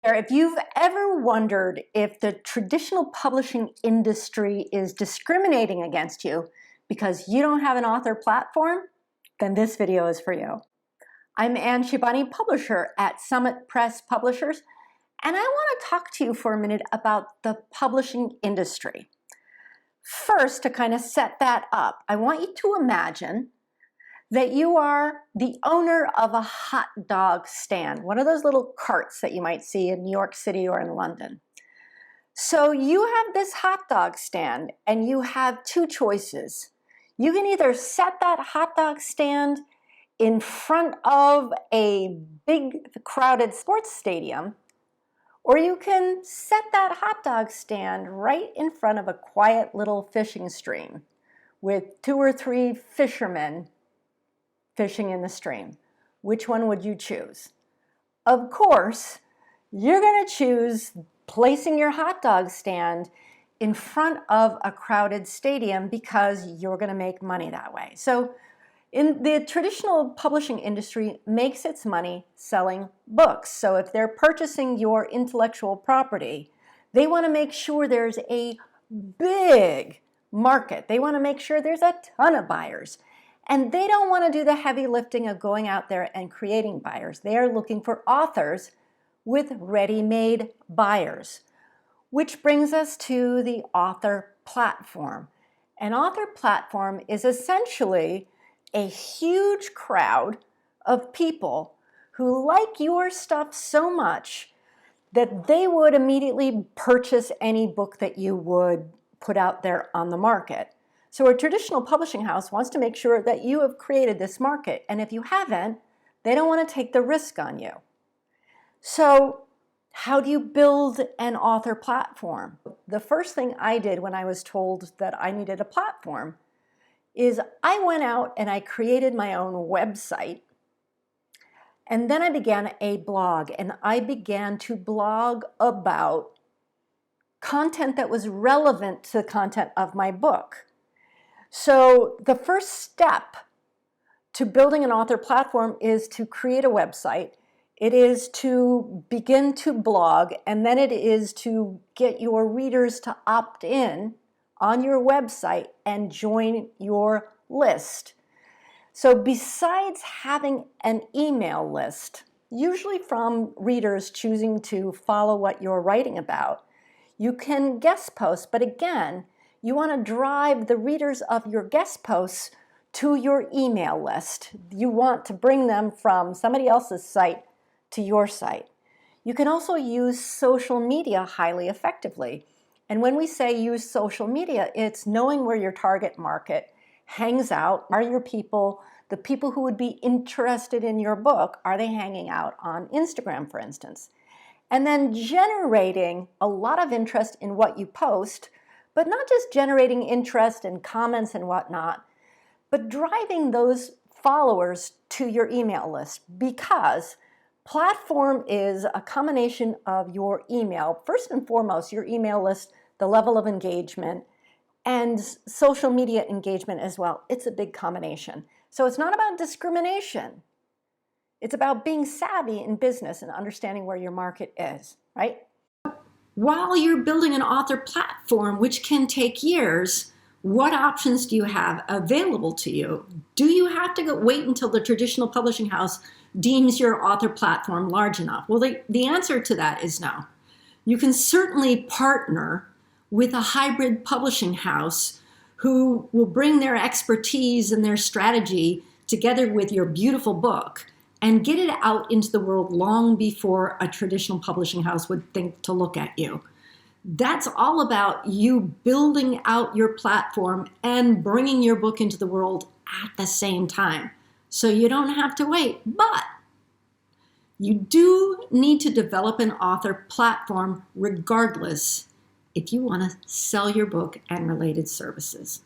If you've ever wondered if the traditional publishing industry is discriminating against you because you don't have an author platform, then this video is for you. I'm Ann Shibani, publisher at Summit Press Publishers, and I want to talk to you for a minute about the publishing industry. First, to kind of set that up, I want you to imagine that you are the owner of a hot dog stand, one of those little carts that you might see in New York City or in London. So you have this hot dog stand and you have two choices. You can either set that hot dog stand in front of a big crowded sports stadium, or you can set that hot dog stand right in front of a quiet little fishing stream with 2 or 3 fishermen fishing in the stream. Which one would you choose? Of course, you're going to choose placing your hot dog stand in front of a crowded stadium because you're going to make money that way. So in the traditional publishing industry makes its money selling books. So if they're purchasing your intellectual property, they want to make sure there's a big market. They want to make sure there's a ton of buyers. And they don't want to do the heavy lifting of going out there and creating buyers. They are looking for authors with ready-made buyers, which brings us to the author platform. An author platform is essentially a huge crowd of people who like your stuff so much that they would immediately purchase any book that you would put out there on the market. So a traditional publishing house wants to make sure that you have created this market, and if you haven't, they don't want to take the risk on you. So how do you build an author platform? The first thing I did when I was told that I needed a platform is I went out and I created my own website, and then I began a blog, and I began to blog about content that was relevant to the content of my book. So the first step to building an author platform is to create a website. It is to begin to blog, and then it is to get your readers to opt in on your website and join your list. So besides having an email list, usually from readers choosing to follow what you're writing about, you can guest post, but again, you want to drive the readers of your guest posts to your email list. You want to bring them from somebody else's site to your site. You can also use social media highly effectively. And when we say use social media, it's knowing where your target market hangs out. Are your people, the people who would be interested in your book, are they hanging out on Instagram, for instance? And then generating a lot of interest in what you post, but not just generating interest and comments and whatnot, but driving those followers to your email list, because platform is a combination of your email, first and foremost, your email list, the level of engagement, and social media engagement as well. It's a big combination. So it's not about discrimination. It's about being savvy in business and understanding where your market is, right? While you're building an author platform, which can take years, what options do you have available to you? Do you have to wait until the traditional publishing house deems your author platform large enough? Well, the answer to that is no. You can certainly partner with a hybrid publishing house who will bring their expertise and their strategy together with your beautiful book and get it out into the world long before a traditional publishing house would think to look at you. That's all about you building out your platform and bringing your book into the world at the same time. So you don't have to wait, but you do need to develop an author platform regardless if you want to sell your book and related services.